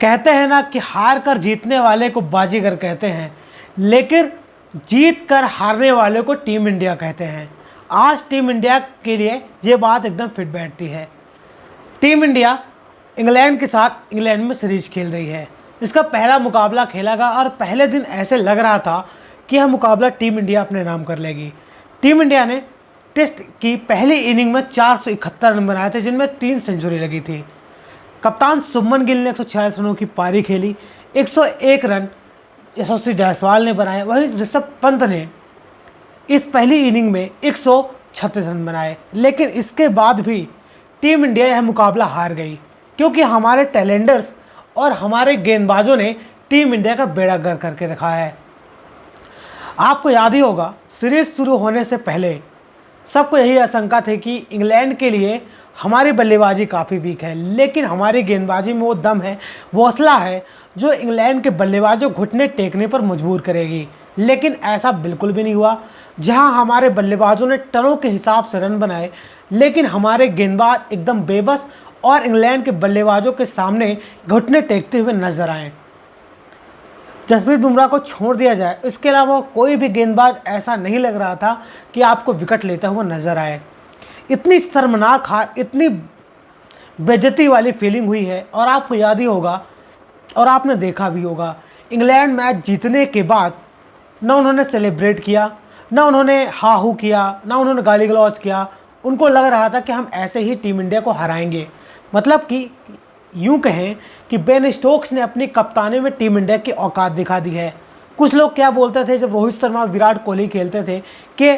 कहते हैं ना कि हार कर जीतने वाले को बाजीगर कहते हैं, लेकिन जीत कर हारने वाले को टीम इंडिया कहते हैं। आज टीम इंडिया के लिए ये बात एकदम फिट बैठती है। टीम इंडिया इंग्लैंड के साथ इंग्लैंड में सीरीज खेल रही है। इसका पहला मुकाबला खेला गया और पहले दिन ऐसे लग रहा था कि यह मुकाबला टीम इंडिया अपने नाम कर लेगी। टीम इंडिया ने टेस्ट की पहली इनिंग में 471 रन बनाए थे, जिनमें 3 सेंचुरी लगी थी। कप्तान शुभमन गिल ने 146 रनों की पारी खेली। 101 रन यशस्वी जायसवाल ने बनाए। वहीं ऋषभ पंत ने इस पहली इनिंग में 136 रन बनाए, लेकिन इसके बाद भी टीम इंडिया यह मुकाबला हार गई, क्योंकि हमारे टैलेंडर्स और हमारे गेंदबाजों ने टीम इंडिया का बेड़ा गर्क करके रखा है। आपको याद ही होगा, सीरीज शुरू होने से पहले सबको यही आशंका थी कि इंग्लैंड के लिए हमारी बल्लेबाजी काफ़ी वीक है, लेकिन हमारी गेंदबाजी में वो दम है, वो हौसला है जो इंग्लैंड के बल्लेबाजों को घुटने टेकने पर मजबूर करेगी। लेकिन ऐसा बिल्कुल भी नहीं हुआ। जहां हमारे बल्लेबाजों ने टनों के हिसाब से रन बनाए, लेकिन हमारे गेंदबाज एकदम बेबस और इंग्लैंड के बल्लेबाजों के सामने घुटने टेकते हुए नजर आए। जसप्रीत बुमराह को छोड़ दिया जाए, इसके अलावा कोई भी गेंदबाज ऐसा नहीं लग रहा था कि आपको विकेट लेता हुआ नजर आए। इतनी शर्मनाक हार, इतनी बेइज्जती वाली फीलिंग हुई है। और आपको याद ही होगा और आपने देखा भी होगा, इंग्लैंड मैच जीतने के बाद न उन्होंने सेलिब्रेट किया, न उन्होंने हाहू किया, न उन्होंने गाली गलौज किया। उनको लग रहा था कि हम ऐसे ही टीम इंडिया को हराएंगे। मतलब कि यूं कहें कि बेन स्टोक्स ने अपनी कप्तानी में टीम इंडिया की औकात दिखा दी है। कुछ लोग क्या बोलते थे जब रोहित शर्मा विराट कोहली खेलते थे कि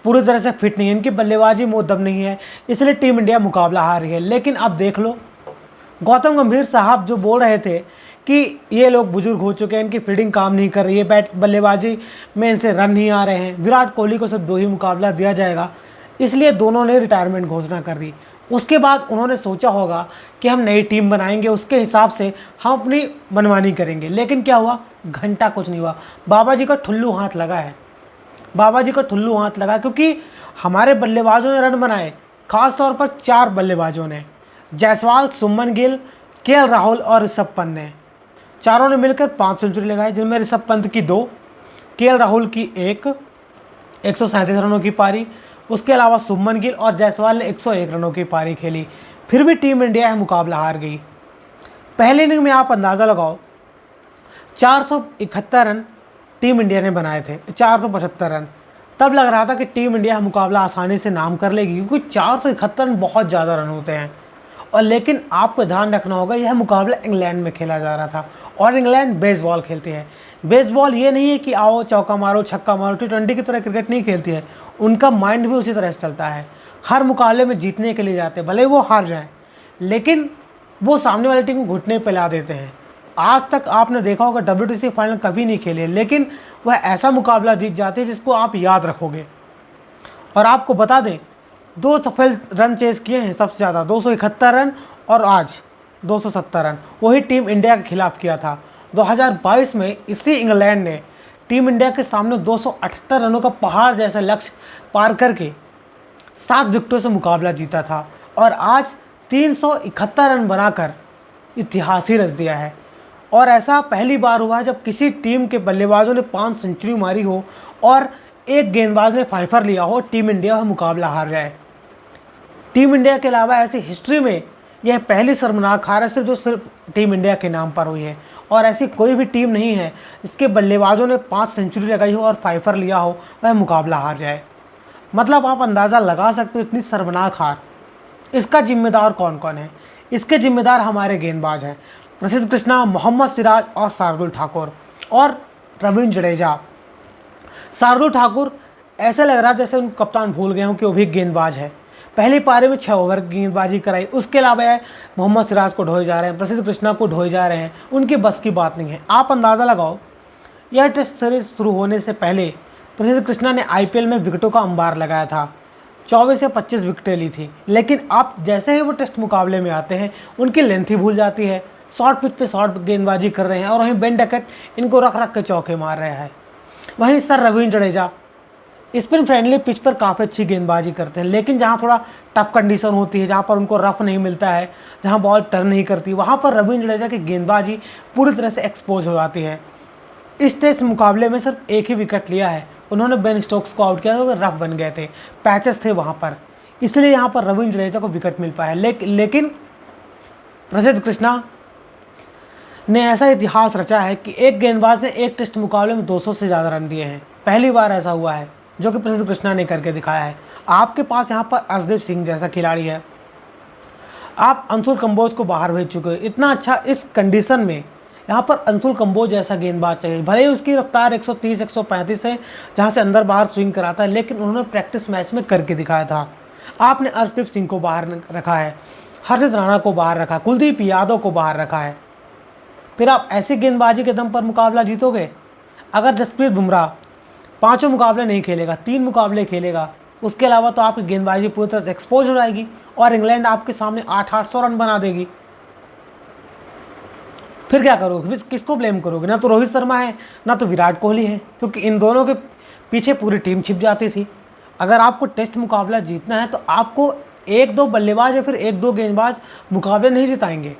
पूरी तरह से फिट नहीं है, इनकी बल्लेबाजी में दम नहीं है, इसलिए टीम इंडिया मुकाबला हार रही है। लेकिन अब देख लो, गौतम गंभीर साहब जो बोल रहे थे कि ये लोग बुजुर्ग हो चुके हैं, इनकी फील्डिंग काम नहीं कर रही है, बैट बल्लेबाजी में इनसे रन नहीं आ रहे हैं, विराट कोहली को सिर्फ 2 ही मुकाबला दिया जाएगा, इसलिए दोनों ने रिटायरमेंट घोषणा कर दी। उसके बाद उन्होंने सोचा होगा कि हम नई टीम बनाएंगे, उसके हिसाब से हम अपनी मनमानी करेंगे। लेकिन क्या हुआ? घंटा कुछ नहीं हुआ। बाबा जी का ठुल्लू हाथ लगा है, बाबा जी का ठुल्लू हाथ लगा, क्योंकि हमारे बल्लेबाजों ने रन बनाए। खास तौर पर 4 बल्लेबाजों ने, जायसवाल, शुभमन गिल, केएल राहुल और ऋषभ पंत ने, चारों ने मिलकर 5 सेंचुरी लगाई, जिनमें ऋषभ पंत की 2, केएल राहुल की 1, 137 रनों की पारी। उसके अलावा शुभमन गिल और जायसवाल ने 101 रनों की पारी खेली। फिर भी टीम इंडिया यह मुकाबला हार गई। पहले इनिंग में आप अंदाज़ा लगाओ, 471 रन टीम इंडिया ने बनाए थे, 475 रन। तब लग रहा था कि टीम इंडिया यह मुकाबला आसानी से नाम कर लेगी, क्योंकि 471 रन बहुत ज़्यादा रन होते हैं। और लेकिन आपको ध्यान रखना होगा, यह मुकाबला इंग्लैंड में खेला जा रहा था और इंग्लैंड बेसबॉल खेलती है। बेसबॉल ये नहीं है कि आओ चौका मारो छक्का मारो, T20 की तरह क्रिकेट नहीं खेलती है। उनका माइंड भी उसी तरह से चलता है। हर मुकाबले में जीतने के लिए जाते हैं, भले वो हार जाए, लेकिन वो सामने वाली टीम को घुटने पे ला देते हैं। आज तक आपने देखा होगा WTC फाइनल कभी नहीं खेले, लेकिन वह ऐसा मुकाबला जीत जाते हैं जिसको आप याद रखोगे। और आपको बता दें, 2 सफल रन चेस किए हैं सबसे ज़्यादा, 271 रन, और आज 270 रन वही टीम इंडिया के खिलाफ किया था। 2022 में इसी इंग्लैंड ने टीम इंडिया के सामने 278 रनों का पहाड़ जैसा लक्ष्य पार करके 7 विकेटों से मुकाबला जीता था, और आज 371 रन बनाकर इतिहास ही रच दिया है। और ऐसा पहली बार हुआ है जब किसी टीम के बल्लेबाजों ने 5 सेंचुरी मारी हो और एक गेंदबाज ने फाइफर लिया हो, टीम इंडिया वह मुकाबला हार जाए। टीम इंडिया के अलावा ऐसी हिस्ट्री में यह पहली शर्मनाक हार है सिर्फ जो सिर्फ टीम इंडिया के नाम पर हुई है। और ऐसी कोई भी टीम नहीं है इसके बल्लेबाजों ने 5 सेंचुरी लगाई हो और फाइफर लिया हो, वह मुकाबला हार जाए। मतलब आप अंदाज़ा लगा सकते हो इतनी शर्मनाक हार। इसका जिम्मेदार कौन कौन है? इसके जिम्मेदार हमारे गेंदबाज हैं, प्रसिद्ध कृष्णा, मोहम्मद सिराज और शार्दुल ठाकुर और रवींद्र जडेजा। शार्दुल ठाकुर ऐसे लग रहा है जैसे उनको कप्तान भूल गए हों कि वो भी गेंदबाज है। पहली पारी में 6 ओवर की गेंदबाजी कराई। उसके अलावा मोहम्मद सिराज को ढोए जा रहे हैं, प्रसिद्ध कृष्णा को ढोए जा रहे हैं, उनकी बस की बात नहीं है। आप अंदाज़ा लगाओ, यह टेस्ट सीरीज शुरू होने से पहले प्रसिद्ध कृष्णा ने IPL में विकेटों का अंबार लगाया था, 24 से 25 विकेटें ली थी। लेकिन आप जैसे ही वो टेस्ट मुकाबले में आते हैं, उनकी लेंथ ही भूल जाती है। शॉर्ट पिच पे शॉर्ट गेंदबाजी कर रहे हैं, और वहीं बेन डकैट इनको रख रख के चौके मार रहा है। वहीं sir Ravindra Jadeja spin friendly pitch पर काफ़ी अच्छी गेंदबाजी करते हैं, लेकिन जहाँ थोड़ा टफ कंडीशन होती है, जहाँ पर उनको रफ नहीं मिलता है, जहाँ बॉल टर्न नहीं करती, वहाँ पर रवींद्र जडेजा की गेंदबाजी पूरी तरह से एक्सपोज हो जाती है। इस टेस्ट मुकाबले में सिर्फ एक ही विकेट लिया है, उन्होंने बेन स्टोक्स को आउट किया था, रफ बन गए थे, पैचेस थे वहाँ पर, इसलिए यहाँ पर रवींद्र जडेजा को विकेट मिल पाया। लेकिन प्रसिद्ध कृष्णा ने ऐसा इतिहास रचा है कि एक गेंदबाज ने एक टेस्ट मुकाबले में 200 से ज़्यादा रन दिए हैं। पहली बार ऐसा हुआ है, जो कि प्रसिद्ध कृष्णा ने करके दिखाया है। आपके पास यहाँ पर अर्शदीप सिंह जैसा खिलाड़ी है, आप अंशुल कंबोज को बाहर भेज चुके हो। इतना अच्छा इस कंडीशन में यहाँ पर अंशुल कंबोज जैसा गेंदबाज चाहिए। भले ही उसकी रफ्तार 130 135 है, जहाँ से अंदर बाहर स्विंग कराता है, लेकिन उन्होंने प्रैक्टिस मैच में करके दिखाया था। आपने अर्शदीप सिंह को बाहर रखा है, हर्षित राणा को बाहर रखा, कुलदीप यादव को बाहर रखा है। फिर आप ऐसी गेंदबाजी के दम पर मुकाबला जीतोगे? अगर जसप्रीत बुमराह 5 मुकाबले नहीं खेलेगा, 3 मुकाबले खेलेगा, उसके अलावा तो आपकी गेंदबाजी पूरी तरह से एक्सपोज हो जाएगी और इंग्लैंड आपके सामने 800 रन बना देगी। फिर क्या करोगे? किसको ब्लेम करोगे? ना तो रोहित शर्मा है, ना तो विराट कोहली है, क्योंकि इन दोनों के पीछे पूरी टीम छिप जाती थी। अगर आपको टेस्ट मुकाबला जीतना है तो आपको 1-2 बल्लेबाज या फिर 1-2 गेंदबाज मुकाबले नहीं जिताएंगे,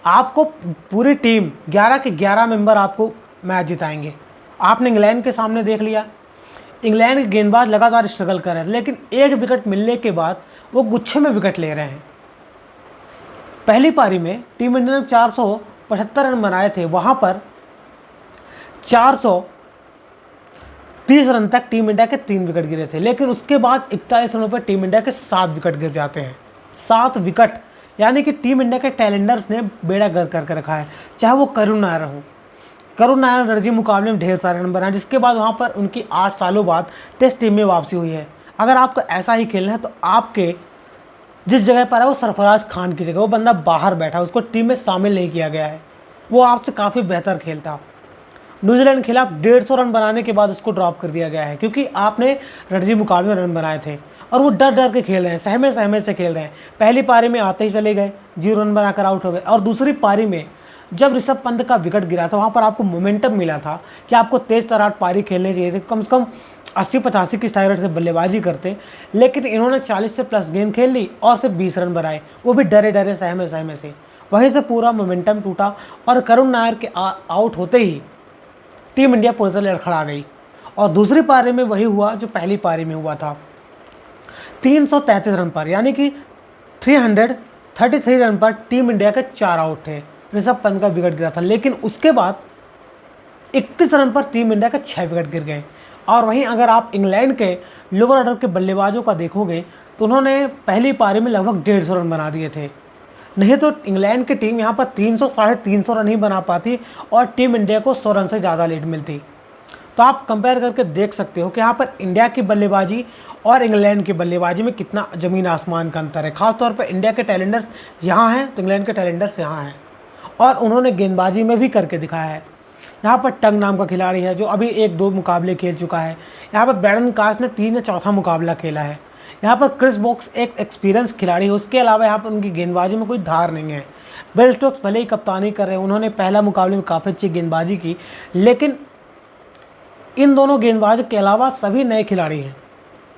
आपको पूरी टीम 11 के 11 मेंबर आपको मैच जिताएंगे। आपने इंग्लैंड के सामने देख लिया, इंग्लैंड के गेंदबाज लगातार स्ट्रगल कर रहे थे, लेकिन एक विकेट मिलने के बाद वो गुच्छे में विकेट ले रहे हैं। पहली पारी में टीम इंडिया ने 475 रन बनाए थे, वहाँ पर 430 रन तक टीम इंडिया के 3 विकेट गिरे थे, लेकिन उसके बाद 41 रनों पर टीम इंडिया के 7 विकेट गिर जाते हैं। 7 विकेट, यानी कि टीम इंडिया के टैलेंडर्स ने बेड़ा गर्क करके रखा है। चाहे वो करुण नायर हो, करुण नायर रणजी मुकाबले में ढेर सारे रन बनाए, जिसके बाद वहाँ पर उनकी 8 सालों बाद टेस्ट टीम में वापसी हुई है। अगर आपको ऐसा ही खेलना है तो आपके जिस जगह पर है वो सरफराज खान की जगह, वो बंदा बाहर बैठा, उसको टीम में शामिल नहीं किया गया है। वो आपसे काफ़ी बेहतर खेलता। न्यूजीलैंड के खिलाफ 150 रन बनाने के बाद उसको ड्रॉप कर दिया गया है, क्योंकि आपने रणजी मुकाबले में रन बनाए थे और वो डर डर के खेल रहे हैं, सहमे सहमे से खेल रहे हैं। पहली पारी में आते ही चले गए, 0 रन बनाकर आउट हो गए, और दूसरी पारी में जब ऋषभ पंत का विकेट गिरा था, वहाँ पर आपको मोमेंटम मिला था कि आपको तेज़ तरार पारी खेलने चाहिए थे, कम से कम 80-85 की स्ट्राइक रेट से बल्लेबाजी करते, लेकिन इन्होंने 40 से प्लस गेंद खेल ली और सिर्फ 20 रन बनाए, वो भी डरे डरे सहमे सहमे से। वहीं से पूरा मोमेंटम टूटा और करुण नायर के आउट होते ही टीम इंडिया पूरी तरह लड़खड़ा गई। और दूसरी पारी में वही हुआ जो पहली पारी में हुआ था। 333 रन पर, यानी कि 333 रन पर टीम इंडिया के 4 आउट थे। ऋषभ पंत का विकेट गिरा था, लेकिन उसके बाद 31 रन पर टीम इंडिया के 6 विकेट गिर गए। और वहीं अगर आप इंग्लैंड के लोअर ऑर्डर के बल्लेबाजों का देखोगे तो उन्होंने पहली पारी में लगभग 150 रन बना दिए थे। नहीं तो इंग्लैंड की टीम यहाँ पर 300 साढ़े 300 रन ही बना पाती और टीम इंडिया को 100 रन से ज़्यादा लीड मिलती। तो आप कंपेयर करके देख सकते हो कि यहाँ पर इंडिया की बल्लेबाजी और इंग्लैंड की बल्लेबाजी में कितना ज़मीन आसमान का अंतर है। खासतौर पर इंडिया के टैलेंडर्स यहाँ हैं तो इंग्लैंड के टैलेंडर्स यहाँ हैं, और उन्होंने गेंदबाजी में भी करके दिखाया है। यहाँ पर टंग नाम का खिलाड़ी है जो अभी 1-2 मुकाबले खेल चुका है। यहाँ पर ब्रैडन काश ने 3 या चौथा मुकाबला खेला है। यहाँ पर क्रिस वोक्स एक एक्सपीरियंस खिलाड़ी है, उसके अलावा यहाँ पर उनकी गेंदबाजी में कोई धार नहीं है। बेन स्टोक्स भले ही कप्तानी कर रहे हैं, उन्होंने पहला मुकाबले में काफ़ी अच्छी गेंदबाजी की, लेकिन इन दोनों गेंदबाज के अलावा सभी नए खिलाड़ी हैं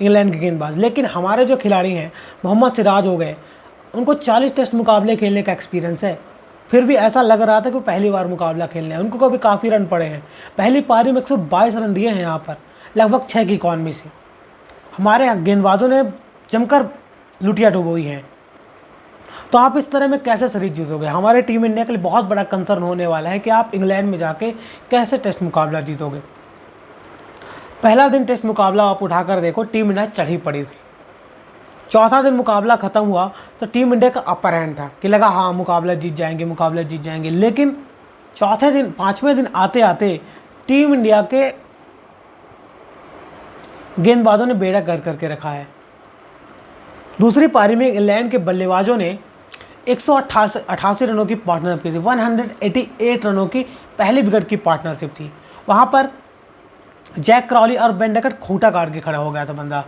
इंग्लैंड के गेंदबाज। लेकिन हमारे जो खिलाड़ी हैं, मोहम्मद सिराज हो गए, उनको 40 टेस्ट मुकाबले खेलने का एक्सपीरियंस है, फिर भी ऐसा लग रहा था कि वो पहली बार मुकाबला खेलने हैं। उनको भी काफ़ी रन पड़े हैं, पहली पारी में 122 रन दिए हैं, यहाँ पर लगभग 6 की इकॉनमी से। हमारे गेंदबाजों ने जमकर लुटिया डुबोई है। तो आप इस तरह में कैसे सीरीज जीतोगे? हमारे टीम इंडिया के लिए बहुत बड़ा कंसर्न होने वाला है कि आप इंग्लैंड में जाके कैसे टेस्ट मुकाबला जीतोगे। पहला दिन टेस्ट मुकाबला आप उठाकर देखो, टीम इंडिया चढ़ी पड़ी थी। चौथा दिन मुकाबला ख़त्म हुआ तो टीम इंडिया का अपर हैंड था कि लगा हाँ मुकाबला जीत जाएंगे, लेकिन चौथे दिन 5वें दिन आते आते टीम इंडिया के गेंदबाजों ने बेड़ा गर्क करके रखा है। दूसरी पारी में इंग्लैंड के बल्लेबाजों ने 188 रनों की पार्टनरशिप की थी, 188 रनों की पहली विकेट की पार्टनरशिप थी। वहाँ पर जैक क्रॉली और बेन डकट खूंटा काट के खड़ा हो गया था बंदा।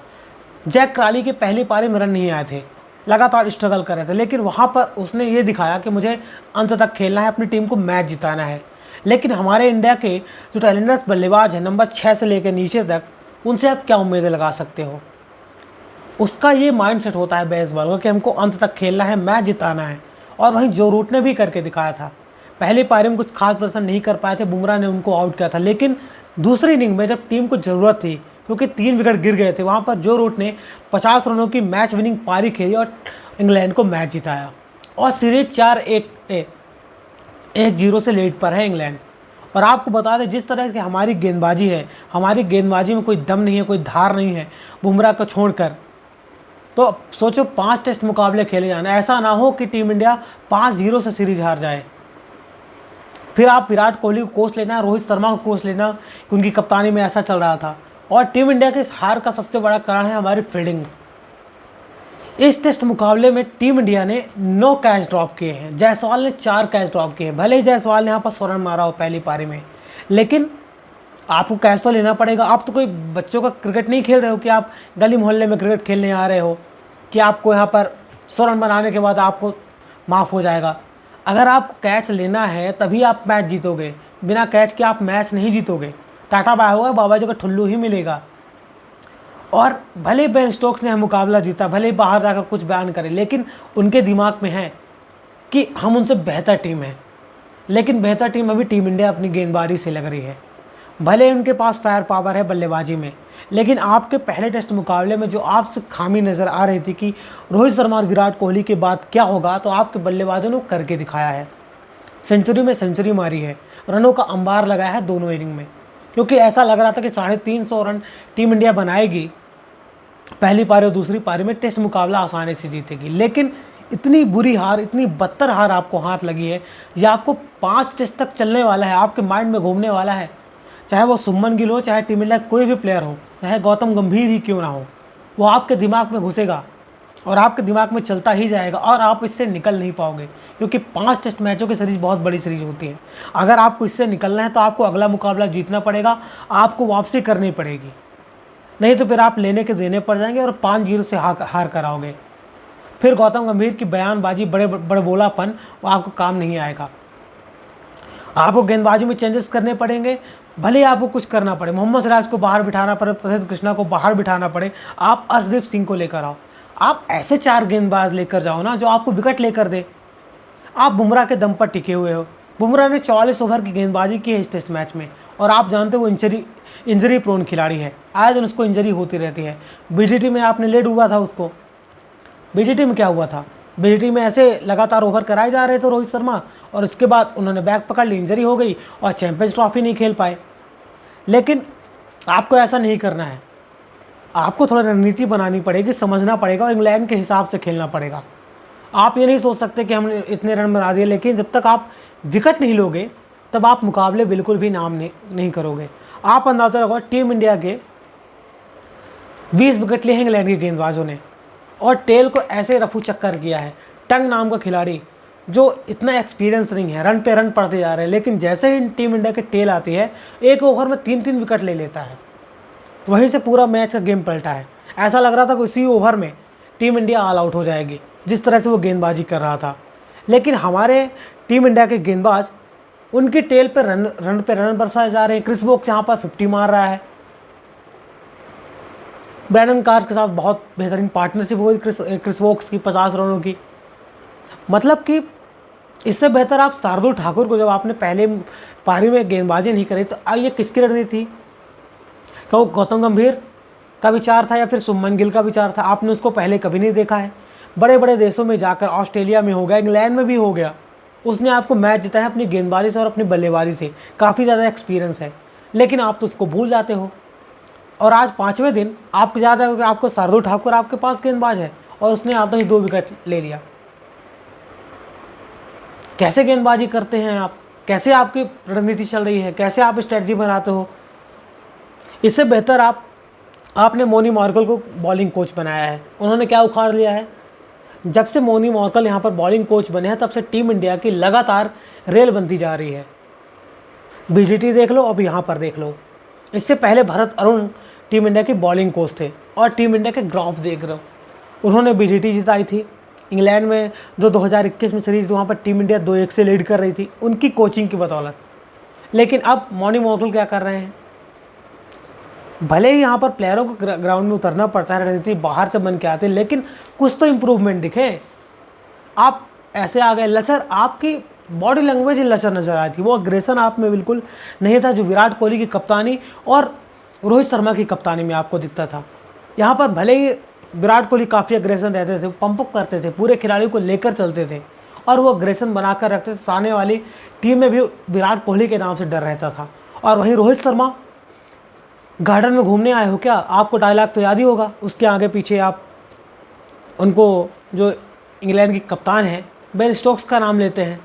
जैक क्रॉली के पहली पारी में रन नहीं आए थे, लगातार स्ट्रगल कर रहे थे, लेकिन वहाँ पर उसने ये दिखाया कि मुझे अंत तक खेलना है, अपनी टीम को मैच जिताना है। लेकिन हमारे इंडिया के जो टैलेंटर्स बल्लेबाज हैं नंबर 6 से लेकर नीचे तक, उनसे आप क्या उम्मीदें लगा सकते हो। उसका ये माइंडसेट होता है बेसबॉल का कि हमको अंत तक खेलना है, मैच जिताना है। और वहीं जो रूट ने भी करके दिखाया था। पहली पारी में कुछ खास प्रदर्शन नहीं कर पाए थे, बुमराह ने उनको आउट किया था, लेकिन दूसरी इनिंग में जब टीम को ज़रूरत थी, क्योंकि 3 विकेट गिर गए थे, वहाँ पर जो रूट ने 50 रनों की मैच विनिंग पारी खेली और इंग्लैंड को मैच जिताया। और सीरीज 1-0 से लीड पर है इंग्लैंड। और आपको बता दें, जिस तरह की हमारी गेंदबाजी है, हमारी गेंदबाजी में कोई दम नहीं है, कोई धार नहीं है बुमराह को छोड़कर। तो सोचो 5 टेस्ट मुकाबले खेले जाना, ऐसा ना हो कि टीम इंडिया 5-0 से सीरीज हार जाए। फिर आप विराट कोहली को कोच लेना, रोहित शर्मा को कोच लेना, कि उनकी कप्तानी में ऐसा चल रहा था। और टीम इंडिया के इस हार का सबसे बड़ा कारण है हमारी फील्डिंग। इस टेस्ट मुकाबले में टीम इंडिया ने 9 कैच ड्रॉप किए हैं, जायसवाल ने 4 कैच ड्रॉप किए हैं। भले ही जायसवाल ने यहाँ पर 100 रन मारा हो पहली पारी में, लेकिन आपको कैच तो लेना पड़ेगा। आप तो कोई बच्चों का क्रिकेट नहीं खेल रहे हो कि आप गली मोहल्ले में क्रिकेट खेलने आ रहे हो कि आपको यहाँ पर 100 रन बनाने के बाद आपको माफ़ हो जाएगा। अगर आपको कैच लेना है तभी आप मैच जीतोगे, बिना कैच के आप मैच नहीं जीतोगे। टाटा बाय होगा, बाबा जी का ठुल्लू ही मिलेगा। और भले बेन स्टोक्स ने मुकाबला जीता, भले बाहर जाकर कुछ बयान करे, लेकिन उनके दिमाग में है कि हम उनसे बेहतर टीम है। लेकिन बेहतर टीम अभी टीम इंडिया अपनी गेंदबाजी से लग रही है। भले उनके पास फायर पावर है बल्लेबाजी में, लेकिन आपके पहले टेस्ट मुकाबले में जो आपसे खामी नज़र आ रही थी कि रोहित शर्मा और विराट कोहली के बाद क्या होगा, तो आपके बल्लेबाजों ने करके दिखाया है। सेंचुरी में सेंचुरी मारी है, रनों का अंबार लगाया है दोनों इनिंग में, क्योंकि ऐसा लग रहा था कि 350 रन टीम इंडिया बनाएगी पहली पारी और दूसरी पारी में, टेस्ट मुकाबला आसानी से जीतेगी। लेकिन इतनी बुरी हार, इतनी बदतर हार आपको हाथ लगी है। यह आपको 5 टेस्ट तक चलने वाला है, आपके माइंड में घूमने वाला है। चाहे वो सुमन गिल हो, चाहे टीम इंडिया कोई भी प्लेयर हो, चाहे गौतम गंभीर ही क्यों ना हो, वो आपके दिमाग में घुसेगा और आपके दिमाग में चलता ही जाएगा और आप इससे निकल नहीं पाओगे। क्योंकि 5 टेस्ट मैचों की सीरीज़ बहुत बड़ी सीरीज़ होती है। अगर आपको इससे निकलना है तो आपको अगला मुकाबला जीतना पड़ेगा, आपको वापसी करनी पड़ेगी, नहीं तो फिर आप लेने के देने पड़ जाएंगे और 5-0 से हार कराओगे। फिर गौतम गंभीर की बयानबाजी, बड़े बोलापन, वो आपको काम नहीं आएगा। आपको गेंदबाजी में चेंजेस करने पड़ेंगे, भले आपको कुछ करना पड़े, मोहम्मद सिराज को बाहर बिठाना पड़े, प्रसिद्ध कृष्णा को बाहर बिठाना पड़े, आप अर्शदीप सिंह को लेकर आओ। आप ऐसे 4 गेंदबाज लेकर जाओ ना जो आपको विकेट लेकर दे। आप बुमराह के दम पर टिके हुए हो। बुमराह ने 44 ओवर की गेंदबाजी की है इस टेस्ट मैच में, और आप जानते हो वो इंजरी प्रोन खिलाड़ी है, आए दिन उसको इंजरी होती रहती है। बीजीटी में आपने ले डूबा था उसको। बीजीटी में क्या हुआ था, बीजीटी में ऐसे लगातार ओवर कराए जा रहे थे रोहित शर्मा, और इसके बाद उन्होंने बैक पकड़ ली, इंजरी हो गई और चैंपियंस ट्रॉफी नहीं खेल पाए। लेकिन आपको ऐसा नहीं करना है, आपको थोड़ा रणनीति बनानी पड़ेगी, समझना पड़ेगा और इंग्लैंड के हिसाब से खेलना पड़ेगा। आप ये नहीं सोच सकते कि हमने इतने रन बना दिए, लेकिन जब तक आप विकेट नहीं लोगे तब आप मुकाबले बिल्कुल भी नाम नहीं करोगे। आप अंदाज़ा लगाओ, टीम इंडिया के 20 विकेट लिए हैं इंग्लैंड के गेंदबाजों ने, और टेल को ऐसे रफू चक्कर किया है। टंग नाम का खिलाड़ी जो इतना एक्सपीरियंस नहीं है, रन पे रन पड़ते जा रहे हैं, लेकिन जैसे ही टीम इंडिया के टेल आती है, एक ओवर में 3-3 विकेट ले लेता है। वहीं से पूरा मैच का गेम पलटा है। ऐसा लग रहा था कि इसी ओवर में टीम इंडिया ऑल आउट हो जाएगी, जिस तरह से वो गेंदबाजी कर रहा था। लेकिन हमारे टीम इंडिया के गेंदबाज, उनकी टेल पे रन बरसाए जा रहे हैं। क्रिस वोक्स यहाँ पर 50 मार रहा है। ब्रैंडन कार्स के साथ बहुत बेहतरीन पार्टनरशिप हुई क्रिस वोक्स की 50 रनों की। मतलब कि इससे बेहतर आप शार्दुल ठाकुर को, जब आपने पहले पारी में गेंदबाजी नहीं करी, तो ये किसकी रणनीति थी? क्या वो गौतम गंभीर का विचार था या फिर सुमन गिल का विचार था? आपने उसको पहले कभी नहीं देखा है। बड़े बड़े देशों में जाकर, ऑस्ट्रेलिया में हो गया, इंग्लैंड में भी हो गया, उसने आपको मैच जिताया अपनी गेंदबाजी से और अपनी बल्लेबाजी से। काफ़ी ज़्यादा एक्सपीरियंस है, लेकिन आप तो उसको भूल जाते हो। और आज 5वें दिन आपको याद है कि आपको शार्दुल ठाकुर आपके पास गेंदबाज है और उसने आते ही 2 विकेट ले लिया। कैसे गेंदबाजी करते हैं आप? कैसे आपकी रणनीति चल रही है? कैसे आप स्ट्रेटजी बनाते हो? इससे बेहतर आपने मोनी मॉर्कल को बॉलिंग कोच बनाया है। उन्होंने क्या उखाड़ लिया है? जब से मोनी मॉर्कल यहाँ पर बॉलिंग कोच बने हैं, तब से टीम इंडिया की लगातार रेल बनती जा रही है। बीजीटी देख लो, अब यहाँ पर देख लो। इससे पहले भरत अरुण टीम इंडिया के बॉलिंग कोच थे, और टीम इंडिया के ग्राफ देख रहे हो, उन्होंने बीजीटी जिताई थी। इंग्लैंड में जो 2021 में सीरीज, वहाँ पर टीम इंडिया 2-1 से लीड कर रही थी, उनकी कोचिंग की बदौलत। लेकिन अब मोनी मॉर्कल क्या कर रहे हैं? भले ही यहाँ पर प्लेयरों को ग्राउंड में उतरना पड़ता है, रणनीति बाहर से बन के आते हैं, लेकिन कुछ तो इम्प्रूवमेंट दिखे। आप ऐसे आ गए लचर, आपकी बॉडी लैंग्वेज ही लचर नज़र आई थी, वो अग्रेसन आप में बिल्कुल नहीं था जो विराट कोहली की कप्तानी और रोहित शर्मा की कप्तानी में आपको दिखता था। यहाँ पर भले ही विराट कोहली काफ़ी अग्रेसन रहते थे, पंप अप करते थे, पूरे खिलाड़ियों को लेकर चलते थे और वो अग्रेसन बनाकर रखते थे, सामने वाली टीम में भी विराट कोहली के नाम से डर रहता था। और वहीं रोहित शर्मा, गार्डन में घूमने आए हो क्या, आपको डायलॉग तो याद ही होगा, उसके आगे पीछे आप उनको, जो इंग्लैंड की कप्तान है बेन स्टोक्स का नाम लेते हैं,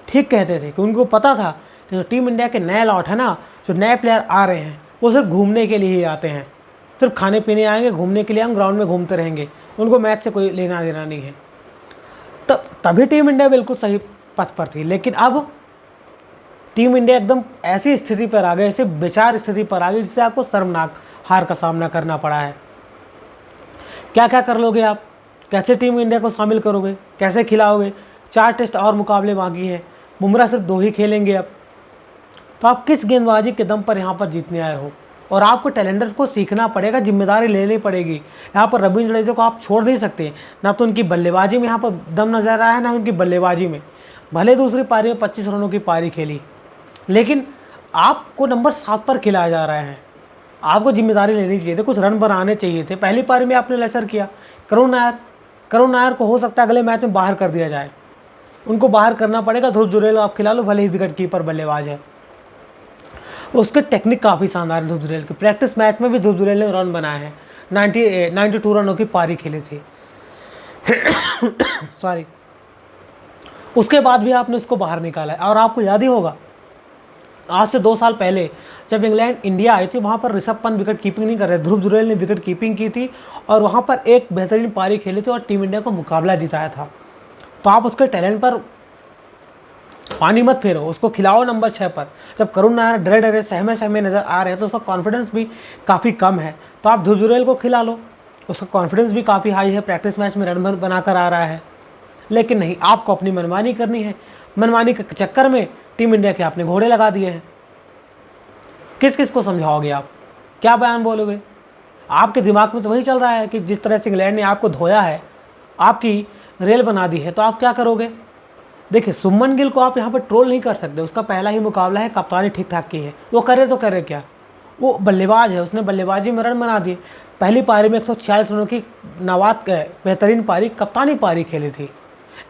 ठीक कहते थे कि उनको पता था कि जो टीम इंडिया के नए लॉट है ना, जो नए प्लेयर आ रहे हैं वो सिर्फ घूमने के लिए ही आते हैं, सिर्फ खाने पीने आएंगे, घूमने के लिए हम ग्राउंड में घूमते रहेंगे, उनको मैच से कोई लेना देना नहीं है। तभी टीम इंडिया बिल्कुल सही पथ पर थी। लेकिन अब टीम इंडिया एकदम ऐसी स्थिति पर आ गई, ऐसे बेचार स्थिति पर आ गई जिससे आपको शर्मनाक हार का सामना करना पड़ा है। क्या क्या कर लोगे आप, कैसे टीम इंडिया को शामिल करोगे, कैसे खिलाओगे? 4 टेस्ट और मुकाबले बाकी हैं, बुमराह सिर्फ 2 ही खेलेंगे अब, तो आप किस गेंदबाजी के दम पर यहाँ पर जीतने आए हो? और आपको टैलेंटर को सीखना पड़ेगा, जिम्मेदारी लेनी पड़ेगी। यहाँ पर रविंद्र जडेजा को आप छोड़ नहीं सकते, ना तो उनकी बल्लेबाजी में यहाँ पर दम नजर आया, ना उनकी बल्लेबाजी में। भले दूसरी पारी में 25 रनों की पारी खेली, लेकिन आपको नंबर 7 पर खिलाया जा रहा है, आपको जिम्मेदारी लेनी चाहिए थी, कुछ रन बनाने चाहिए थे। पहली पारी में आपने लेसर किया। करुण नायर को हो सकता है अगले मैच में बाहर कर दिया जाए, उनको बाहर करना पड़ेगा। ध्रुव जुरेल आप खिला लो, भले ही विकेट कीपर बल्लेबाज है, उसके टेक्निक काफ़ी शानदार है ध्रुव जुरेल की। प्रैक्टिस मैच में भी ध्रुव जुरेल ने रन बनाए हैं, 92 रनों की पारी खेली थी सॉरी। उसके बाद भी आपने उसको बाहर निकाला है। और आपको याद ही होगा, आज से 2 साल पहले जब इंग्लैंड इंडिया आई थी, वहाँ पर ऋषभ पंत विकेट कीपिंग नहीं कर रहे, ध्रुव जुरेल ने विकेट कीपिंग की थी और वहाँ पर एक बेहतरीन पारी खेली थी और टीम इंडिया को मुकाबला जिताया था। तो आप उसके टैलेंट पर पानी मत फेरो, उसको खिलाओ नंबर 6 पर। जब करुण नायर डरे डरे सहमे नज़र आ रहे हैं तो उसका कॉन्फिडेंस भी काफ़ी कम है, तो आप ध्रुव जुरेल को खिला लो, उसका कॉन्फिडेंस भी काफ़ी हाई है, प्रैक्टिस मैच में रन बनाकर आ रहा है। लेकिन नहीं, आपको अपनी मनमानी करनी है। मनमानी के चक्कर में टीम इंडिया के आपने घोड़े लगा दिए हैं। किस किस को समझाओगे आप, क्या बयान बोलोगे? आपके दिमाग में तो वही चल रहा है कि जिस तरह से इंग्लैंड ने आपको धोया है, आपकी रेल बना दी है, तो आप क्या करोगे? देखिए, सुमन गिल को आप यहाँ पर ट्रोल नहीं कर सकते, उसका पहला ही मुकाबला है, कप्तानी ठीक ठाक की है, वो करे तो करे क्या, वो बल्लेबाज है, उसने बल्लेबाजी में रन बना दिए। पहली पारी में 146 रनों की नवाद बेहतरीन पारी, कप्तानी पारी खेली थी।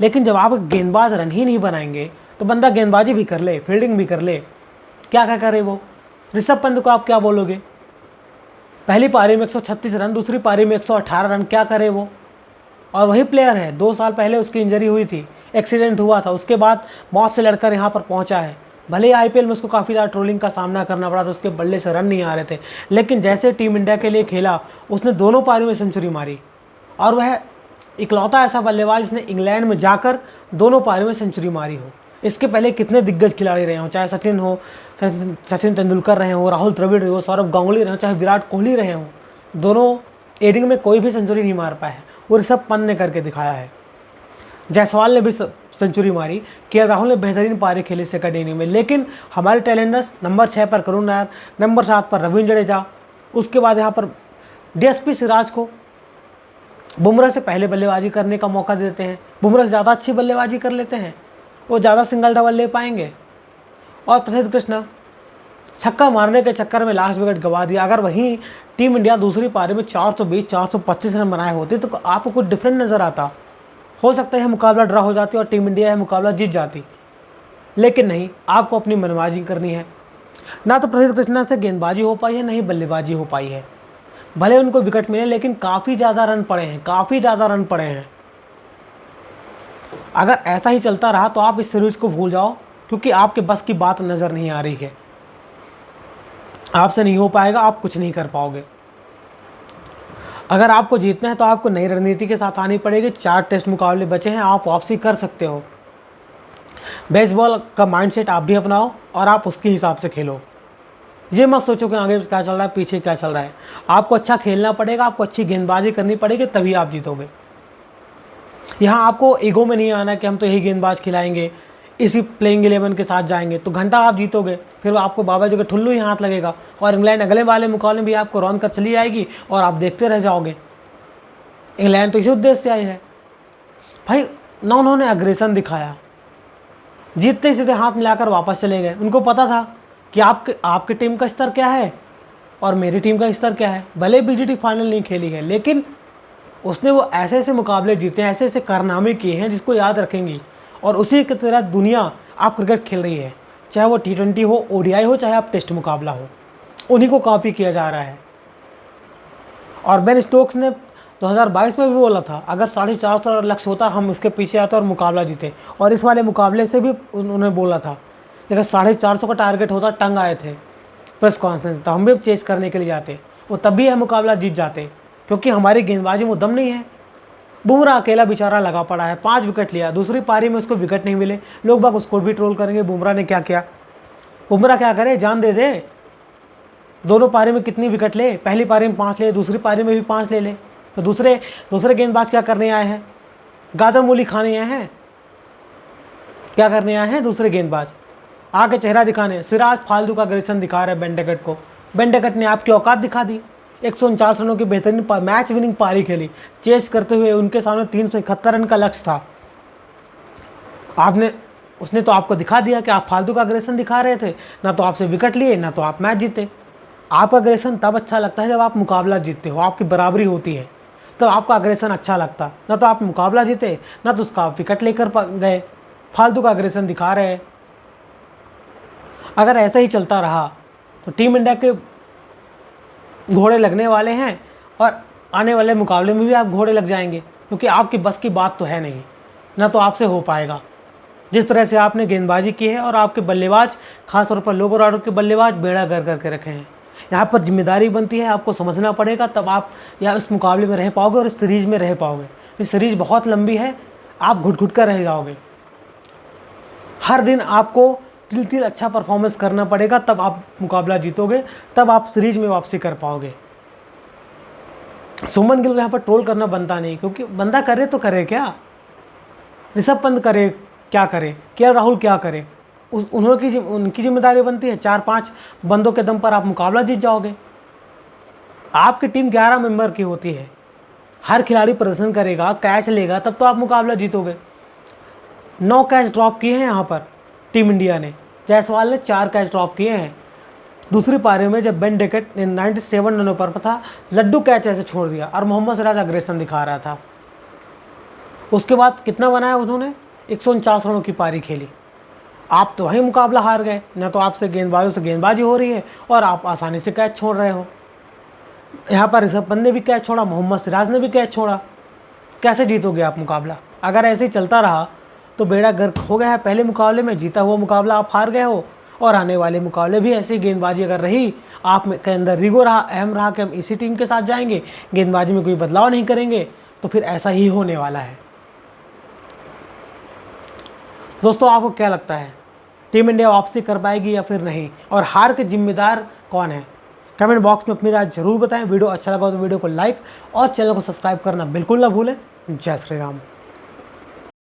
लेकिन जब आप गेंदबाज रन ही नहीं बनाएंगे तो बंदा गेंदबाजी भी कर ले, फील्डिंग भी कर ले, क्या क्या करे वो? ऋषभ पंत को आप क्या बोलोगे? पहली पारी में 136 रन, दूसरी पारी में 118 रन, क्या करे वो? और वही प्लेयर है, 2 साल पहले उसकी इंजरी हुई थी, एक्सीडेंट हुआ था, उसके बाद मौत से लड़कर यहाँ पर पहुँचा है। भले ही आईपीएल में उसको काफ़ी ज़्यादा ट्रोलिंग का सामना करना पड़ा था, उसके बल्ले से रन नहीं आ रहे थे, लेकिन जैसे टीम इंडिया के लिए खेला, उसने दोनों पारी में सेंचुरी मारी। और वह इकलौता ऐसा बल्लेबाज जिसने इंग्लैंड में जाकर दोनों पारी में सेंचुरी मारी हो। इसके पहले कितने दिग्गज खिलाड़ी रहे हों, चाहे सचिन तेंदुलकर रहे हों, राहुल द्रविड़ रहे हो, सौरभ गांगुली रहे हों, चाहे विराट कोहली रहे हों, दोनों इनिंग में कोई भी सेंचुरी नहीं मार पाए हैं, वो ऋषभ पंत ने करके दिखाया है। जायसवाल ने भी सेंचुरी मारी, केएल राहुल ने बेहतरीन पारी खेली सेकंड इनिंग में। लेकिन हमारे टैलेंटर्स नंबर 6 पर करुण नायर, नंबर 7 पर रविंद्र जडेजा, उसके बाद यहाँ पर डीएसपी सिराज को बुमराह से पहले बल्लेबाजी करने का मौका देते हैं। बुमराह से ज़्यादा अच्छी बल्लेबाजी कर लेते हैं, वो ज़्यादा सिंगल डबल ले पाएंगे। और प्रसिद्ध कृष्णा छक्का मारने के चक्कर में लास्ट विकेट गंवा दिया। अगर वहीं टीम इंडिया दूसरी पारी में 420-425 रन बनाए होते तो आपको कुछ डिफरेंट नज़र आता, हो सकता है मुकाबला ड्रा हो जाती और टीम इंडिया यह मुकाबला जीत जाती। लेकिन नहीं, आपको अपनी मनमाजी करनी है। ना तो प्रसिद्ध कृष्णा से गेंदबाजी हो पाई है, ना ही बल्लेबाजी हो पाई है। भले उनको विकेट मिले, लेकिन काफ़ी ज़्यादा रन पड़े हैं, काफ़ी ज़्यादा रन पड़े हैं। अगर ऐसा ही चलता रहा तो आप इस सीरीज को भूल जाओ, क्योंकि आपके बस की बात नज़र नहीं आ रही है, आपसे नहीं हो पाएगा, आप कुछ नहीं कर पाओगे। अगर आपको जीतना है तो आपको नई रणनीति के साथ आनी पड़ेगी। 4 टेस्ट मुकाबले बचे हैं, आप वापसी कर सकते हो। बेसबॉल का माइंडसेट आप भी अपनाओ और आप उसके हिसाब से खेलो। ये मत सोचो कि आगे क्या चल रहा है, पीछे क्या चल रहा है। आपको अच्छा खेलना पड़ेगा, आपको अच्छी गेंदबाजी करनी पड़ेगी, तभी आप जीतोगे। यहाँ आपको ईगो में नहीं आना कि हम तो यही गेंदबाज खिलाएंगे, इसी प्लेइंग 11 के साथ जाएंगे तो घंटा आप जीतोगे, फिर आपको बाबा जी का ठुल्लू ही हाथ लगेगा और इंग्लैंड अगले वाले मुकाबले में भी आपको रौंद कर चली जाएगी और आप देखते रह जाओगे। इंग्लैंड तो इसी उद्देश्य से आई है भाई ना, उन्होंने अग्रेसन दिखाया, जीतते ही सीधे हाथ मिलाकर वापस चले गए। उनको पता था कि आपकी टीम का स्तर क्या है और मेरी टीम का स्तर क्या है। भले बीजीटी फाइनल नहीं खेली है, लेकिन उसने वो ऐसे ऐसे मुकाबले जीते हैं, ऐसे ऐसे कारनामे किए हैं जिसको याद रखेंगी। और उसी की तरह दुनिया आप क्रिकेट खेल रही है, चाहे वो T20 हो, ODI हो, चाहे आप टेस्ट मुकाबला हो, उन्हीं को कॉपी किया जा रहा है। और बेन स्टोक्स ने 2022 में भी बोला था अगर 450 लक्ष्य होता हम उसके पीछे आते और मुकाबला जीते। और इस वाले मुकाबले से भी उन्होंने बोला था कि अगर 450 का टारगेट होता, टंग आए थे प्रेस कॉन्फ्रेंस, तो हम भी चेस करने के लिए जाते, वो तब भी यह मुकाबला जीत जाते, क्योंकि हमारी गेंदबाजी में दम नहीं है। बुमराह अकेला बेचारा लगा पड़ा है, 5 विकेट लिया, दूसरी पारी में उसको विकेट नहीं मिले। लोग बाग उसको भी ट्रोल करेंगे बुमराह ने क्या किया। बुमराह क्या करे, जान दे दे। दोनों पारी में कितनी विकेट ले, पहली पारी में 5 ले, दूसरी पारी में भी 5 ले ले। तो दूसरे गेंदबाज क्या करने आए हैं, गाजर मूली खाने आए हैं, क्या करने आए हैं दूसरे गेंदबाज, आके चेहरा दिखाने। सिराज फालतू का अग्रेसन दिखा रहे बेन डकट को। बेन डकट ने आपकी औकात दिखा दी, 149 रनों की बेहतरीन मैच विनिंग पारी खेली, चेस करते हुए उनके सामने 371 रन का लक्ष्य था। उसने तो आपको दिखा दिया कि आप फालतू का अग्रेसन दिखा रहे थे, ना तो आपसे विकेट लिए, ना तो आप मैच जीते। आपका अग्रेसन तब अच्छा लगता है जब आप मुकाबला जीतते हो, आपकी बराबरी होती है, तब आपका अग्रेसन अच्छा लगता। ना तो आप मुकाबला जीते, ना तो उसका आप विकेट लेकर गए, फालतू का अग्रेसन दिखा रहे हैं। अगर ऐसा ही चलता रहा तो टीम इंडिया के घोड़े लगने वाले हैं और आने वाले मुकाबले में भी आप घोड़े लग जाएंगे, क्योंकि आपकी बस की बात तो है नहीं, ना तो आपसे हो पाएगा। जिस तरह से आपने गेंदबाजी की है और आपके बल्लेबाज, खासतौर पर लोअर ऑर्डर के बल्लेबाज बेड़ा गर्क करके रखे हैं, यहाँ पर जिम्मेदारी बनती है, आपको समझना पड़ेगा, तब आप या इस मुकाबले में रह पाओगे और इस सीरीज़ में रह पाओगे। ये सीरीज़ बहुत लंबी है, आप घुट घुट कर रह जाओगे। हर दिन आपको तिल अच्छा परफॉर्मेंस करना पड़ेगा, तब आप मुकाबला जीतोगे, तब आप सीरीज में वापसी कर पाओगे। सुमन गिल को यहाँ पर ट्रोल करना बनता नहीं, क्योंकि बंदा करे तो करे क्या, ऋषभ पंत करे क्या करे, KL राहुल क्या करे, उनकी जिम्मेदारी बनती है। 4-5 बंदों के दम पर आप मुकाबला जीत जाओगे। आपकी टीम 11 मेंबर की होती है, हर खिलाड़ी प्रदर्शन करेगा, कैच लेगा, तब तो आप मुकाबला जीतोगे। 9 कैच ड्रॉप किए हैं यहाँ पर टीम इंडिया ने, जायसवाल ने 4 कैच ड्रॉप किए हैं। दूसरी पारी में जब बेन डकट 97 रनों पर था, लड्डू कैच ऐसे छोड़ दिया और मोहम्मद सिराज अग्रेसन दिखा रहा था। उसके बाद कितना बनाया उन्होंने, 149 रनों की पारी खेली। आप तो वहीं मुकाबला हार गए, ना तो आपसे गेंदबाजों से गेंदबाजी हो रही है और आप आसानी से कैच छोड़ रहे हो। यहाँ पर ऋषभ पंत ने भी कैच छोड़ा, मोहम्मद सिराज ने भी कैच छोड़ा, कैसे जीतोगे आप मुकाबला। अगर ऐसे ही चलता रहा तो बेड़ा गर्क हो गया है। पहले मुकाबले में जीता हुआ मुकाबला आप हार गए हो, और आने वाले मुकाबले भी ऐसी गेंदबाजी अगर रही, आप के अंदर रीगो रहा, अहम रहा कि हम इसी टीम के साथ जाएंगे, गेंदबाजी में कोई बदलाव नहीं करेंगे, तो फिर ऐसा ही होने वाला है। दोस्तों, आपको क्या लगता है, टीम इंडिया वापसी कर पाएगी या फिर नहीं, और हार के जिम्मेदार कौन है? कमेंट बॉक्स में अपनी राय जरूर बताएं। वीडियो अच्छा लगा तो वीडियो को लाइक और चैनल को सब्सक्राइब करना बिल्कुल ना भूलें। जय श्री राम।